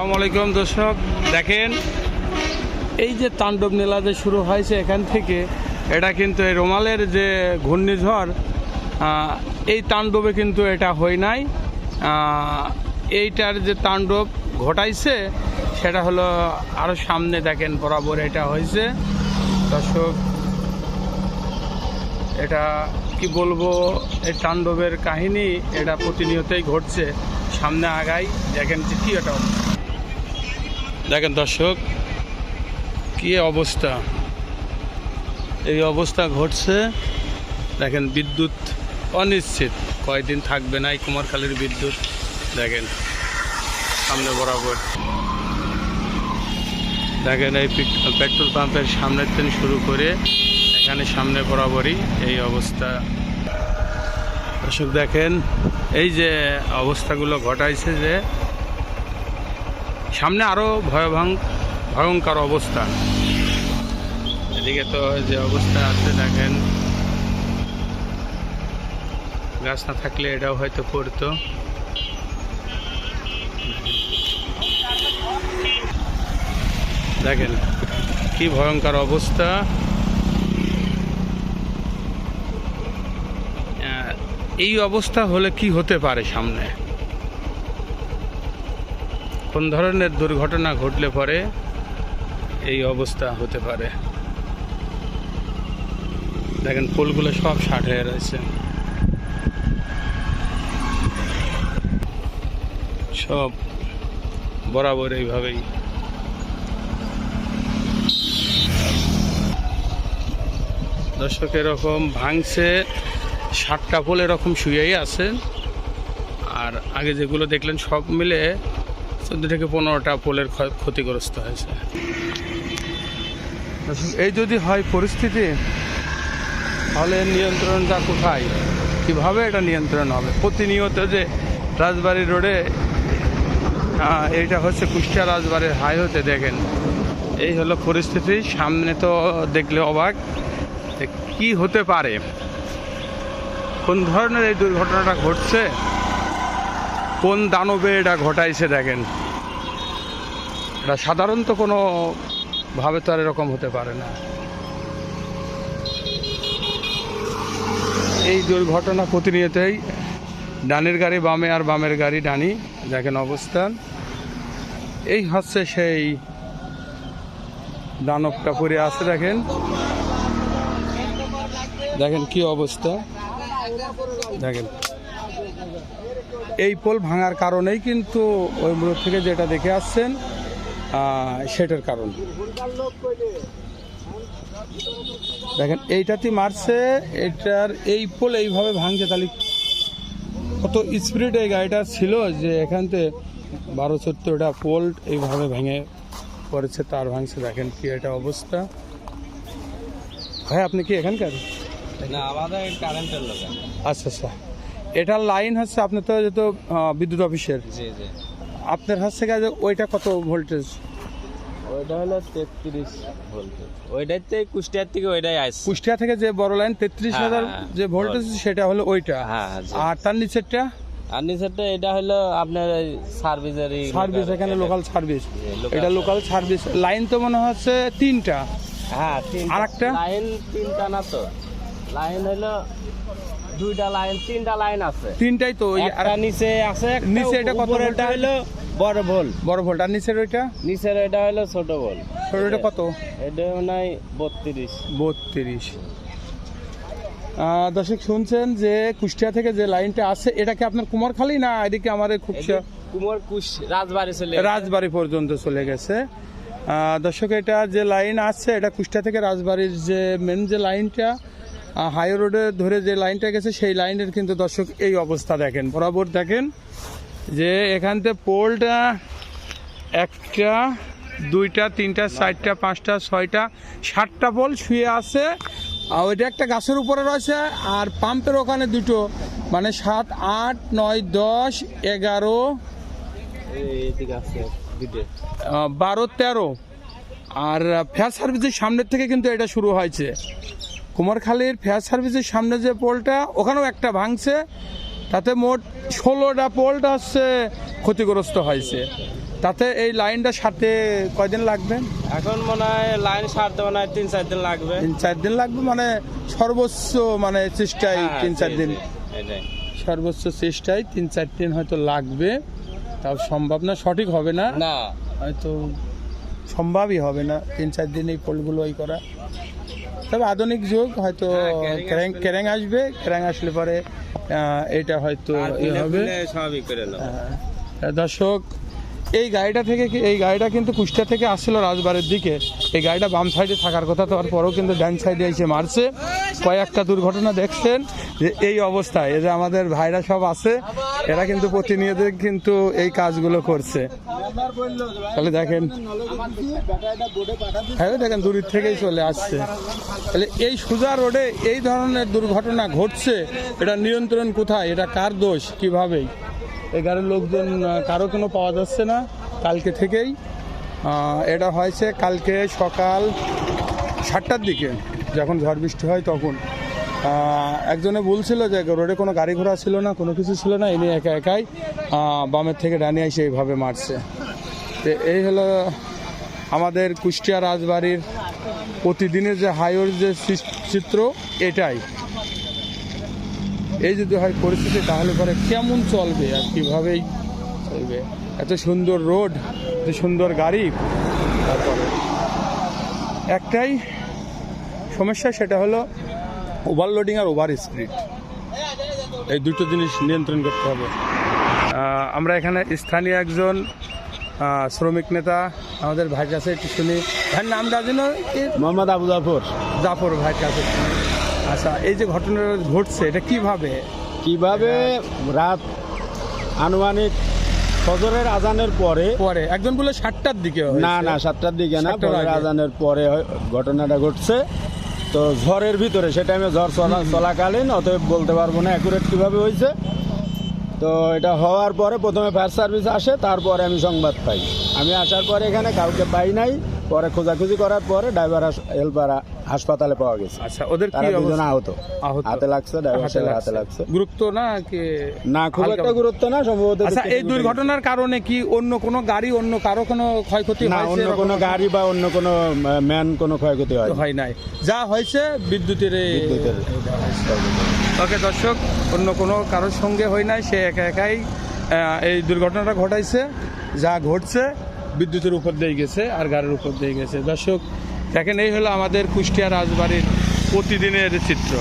আসসালামু আলাইকুম দর্শক, দেখেন এই যে তাণ্ডব নীলা যে শুরু হয়েছে এখান থেকে, এটা কিন্তু এই রোমালের যে ঘূর্ণিঝড়, এই তাণ্ডবে কিন্তু এটা হয় নাই। এইটার যে তাণ্ডব ঘটাইছে সেটা হলো আরও সামনে, দেখেন বরাবর এটা হয়েছে। দর্শক, এটা কি বলবো, এই তাণ্ডবের কাহিনী এটা প্রতিনিয়তই ঘটছে, সামনে আগাই। দেখেন যে কি এটা, দেখেন দর্শক কি অবস্থা, এই অবস্থা ঘটছে। দেখেন বিদ্যুৎ অনিশ্চিত, কয়দিন থাকবে না এই কুমারখালীর বিদ্যুৎ। দেখেন সামনে বরাবর, দেখেন এই পেট্রোল পাম্পের সামনের থেকে শুরু করে এখানে সামনে বরাবরই এই অবস্থা। দর্শক দেখেন এই যে অবস্থাগুলো ঘটাইছে, যে সামনে আরও ভয়ঙ্কর অবস্থা। এদিকে তো যে অবস্থা আছে দেখেন, গাছ না থাকলে এটাও হয়তো পড়তো। দেখেন কি ভয়ঙ্কর অবস্থা। এই অবস্থা হলে কি হতে পারে, সামনে কোন ধরনের দুর্ঘটনা ঘটলে পরে এই অবস্থা হতে পারে। দেখেন পোলগুলো সব ষাট হয়ে রয়েছে, সব বরাবর এইভাবেই। দর্শক এরকম ভাঙছে, 60টা পোল এরকম শুয়েই আছে। আর আগে যেগুলো দেখলেন সব মিলে 14 থেকে 15টা পোলের ক্ষতিগ্রস্ত হয়েছে। এই যদি হয় পরিস্থিতি, তাহলে নিয়ন্ত্রণটা কোথায়, কিভাবে এটা নিয়ন্ত্রণ হবে? প্রতিনিয়ত যে রাজবাড়ী রোডে, এইটা হচ্ছে কুষ্টিয়া রাজবাড়ির হাইওয়েতে, দেখেন এই হলো পরিস্থিতি। সামনে তো দেখলে অবাক, কি হতে পারে, কোন ধরনের এই দুর্ঘটনাটা ঘটছে, কোন দানবে এটা ঘটাইছে। দেখেন এটা সাধারণত কোনো ভাবে তো আর এরকম হতে পারে না। এই দুর্ঘটনা প্রতিনিয়তই, ডানের গাড়ি বামে আর বামের গাড়ি ডানি। দেখেন অবস্থান, এই হচ্ছে সেই দানবটা পড়ে আছে। দেখেন দেখেন কি অবস্থা। দেখেন এই পোল ভাঙার কারণেই কিন্তু ওই মূল থেকে যেটা দেখে আসছেন সেটার কারণ। দেখেন এইটাতে মারছে, এটার এই পোল এইভাবে ভাঙছে, তাহলে কত স্পিড এই গাড়িটা ছিল, যে এখান থেকে 12-14টা পোল এইভাবে ভেঙে পড়েছে, তার ভাঙছে। দেখেন কি এটা অবস্থা। ভাই আপনি কি এখানকার? না, আমাদের কারেন্টের লোক। আচ্ছা আচ্ছা, এটার লাইন হচ্ছে, আপনি তো যেহেতু বিদ্যুৎ অফিসের, জি জি, আপনার হচ্ছে গিয়ে ওইটা কত ভোল্টেজ? ওইটা হলো 33 ভোল্টেজ। ওইটাতে কুষ্টিয়ার থেকে ওইটাই আসছে। কুষ্টিয়া থেকে যে বড় লাইন 33,000 যে ভোল্টেজ, সেটা হলো ওইটা। হ্যাঁ, আর তার নিচেরটা? আর নিচেরটা এটা হলো আপনার সার্ভিস, এখানে লোকাল সার্ভিস। এটা লোকাল সার্ভিস লাইন তো মনে হচ্ছে 3টা। হ্যাঁ, আর একটা লাইন 3টা না, তো লাইন হলো 2টা লাইন, 3টা লাইন আছে। 3টাই তো। আর নিচে আছে, নিচে এটা কত? এটা হলো বড় ভোল্ট। আর নিচের ওইটা? নিচের এটা হলো ছোট ভোল্ট। ছোটটা কত? এটা নাই 32। দর্শক শুনছেন যে কুষ্টিয়া থেকে যে লাইনটা আছে, এটা কি আপনার কুমারখালী না এদিকে আমাদের খুবসা রাজবাড়ি পর্যন্ত চলে গেছে? দর্শক এটা যে লাইন আছে, এটা কুষ্টিয়া থেকে রাজবাড়ির যে মেন যে লাইনটা, হাই রোডে ধরে যে লাইনটা গেছে, সেই লাইনের কিন্তু দর্শক এই অবস্থা। দেখেন বরাবর, দেখেন যে এখান থেকে পোলটা 1টা 2টা 3টা 4টা 5টা 6টা 7টা পোল শুয়ে আছে। আর ওইটা একটা গাছের উপরে রয়েছে, আর পাম্পের ওখানে 2টো, মানে 7, 8, 9, 10, 11, 12, 13। আর ফায়ার সার্ভিসের সামনের থেকে কিন্তু এটা শুরু হয়েছে। কুমারখালীর ফায়ার সার্ভিসের সামনে যে পোলটা, ওখানেও একটা ভাঙছে। তাতে মোট 16টা পোল্ট হচ্ছে ক্ষতিগ্রস্ত হয়েছে। তাতে এই লাইনটা সারতে কয়দিন লাগবে? এখন মনে হয় লাইন সারতে মনে হয় 3-4 দিন লাগবে। 3-4 দিন লাগবে, মানে সর্বোচ্চ মানে চেষ্টায় হ্যাঁ, 3-4 দিন, এটাই। সর্বোচ্চ চেষ্টায় 3-4 দিন হয়তো লাগবে। তাও সম্ভব না, সঠিক হবে না, না হয়তো সম্ভবই হবে না 3-4 দিন এই পোলগুলো ওই করা। তবে আধুনিক যুগ, হয়তো ক্যারেং আসবে, ক্যারেং আসলে পরে এটা হয়তো হবে। স্বাভাবিক করে নাও। দর্শক, এই গাড়িটা থেকে এই গাড়িটা কিন্তু কুষ্টিয়া থেকে আসছিল রাজবাড়ির দিকে। এই গাড়িটা বাম সাইডে থাকার কথা, তারপরেও কিন্তু ডান সাইডে এসে মারছে। কয়েকটা দুর্ঘটনা দেখছেন যে এই অবস্থায়, এই যে আমাদের ভাইরা সব আছে, এরা কিন্তু প্রতিনিয়ত কিন্তু এই কাজগুলো করছে। তাহলে দেখেন, হ্যাঁ দেখেন দূরের থেকেই চলে আসছে। তাহলে এই সোজা রোডে এই ধরনের দুর্ঘটনা ঘটছে, এটা নিয়ন্ত্রণ কোথায়? এটা কার দোষ? কিভাবেই এই গাড়ির লোকজন কারো কোনো পাওয়া যাচ্ছে না কালকে থেকেই। এটা হয়েছে কালকে সকাল 7টার দিকে, যখন ঝড় বৃষ্টি হয় তখন। একজনে বলছিল যে রোডে কোনো গাড়ি ঘোড়া ছিল না, কোনো কিছু ছিল না, এনে একা একাই বামের থেকে ডানে এসে এইভাবে মারছে। তো এই হলো আমাদের কুষ্টিয়া রাজবাড়ির প্রতিদিনের যে হাইওয়ের যে চিত্র, এটাই। এই যদি হয় পরিস্থিতি, তাহলে পরে কেমন চলবে আর কীভাবেই চলবে? এত সুন্দর রোড, এত সুন্দর গাড়ি, তারপরে একটাই সমস্যা, সেটা হলো ওভারলোডিং আর ওভার স্পিড। এই দুটো জিনিস নিয়ন্ত্রণ করতে হবে। আমরা এখানে স্থানীয় একজন শ্রমিক নেতা আমাদের ভাইয়ের কাছে একটু শুনি। ভাইয়ের নামটা যেন? মোহাম্মদ আবু জাফর। জাফর ভাইয়ের কাছে। আচ্ছা, এই যে ঘটনাটা ঘটছে, এটা কিভাবে রাত আনুমানিক ফজরের আজানের পরে একজন বলে 7টার দিকে? না 7টার দিকে না, 7টার ফজরের আগে। আজানের পরে ঘটনাটা ঘটছে। তো ঝড়ের ভিতরে, সেটা আমি ঝড় চলাকালীন, অতএব বলতে পারবো না অ্যাকুরেট কিভাবে হয়েছে। তো এটা হওয়ার পরে প্রথমে ফায়ার সার্ভিস আসে, তারপরে আমি সংবাদ পাই। আমি আসার পরে এখানে কাউকে পাই নাই। পরে খোঁজাখুঁজি করার পরে ড্রাইভার হেল্পার হাসপাতালে পাওয়া গেছে। আচ্ছা, ওদের কি তারা দুজন অবস্থা? আহত, হাতে লাগছে, ড্রাইভার সাহেবের হাতে লাগছে। গুরুত্ব না কি? না, খুব একটা গুরুত্ব না সম্ভবত। আচ্ছা, এই দুর্ঘটনার কারণে কি অন্য কোনো গাড়ি, অন্য কারো কোনো ক্ষয়ক্ষতি না, হয়েছে? অন্য কোনো গাড়ি বা অন্য কোনো ম্যান কোনো ক্ষয়ক্ষতি হয় নাই, যা হয়েছে বিদ্যুতের। ওকে দর্শক, অন্য কোনো কারোর সঙ্গে হয় নাই, সে একা একাই এই দুর্ঘটনাটা ঘটাইছে। যা ঘটছে বিদ্যুতের উপর দিয়ে গেছে আর গাড়ির উপর দিয়ে গেছে। দর্শক দেখেন, এই হলো আমাদের কুষ্টিয়া রাজবাড়ির প্রতিদিনের চিত্র।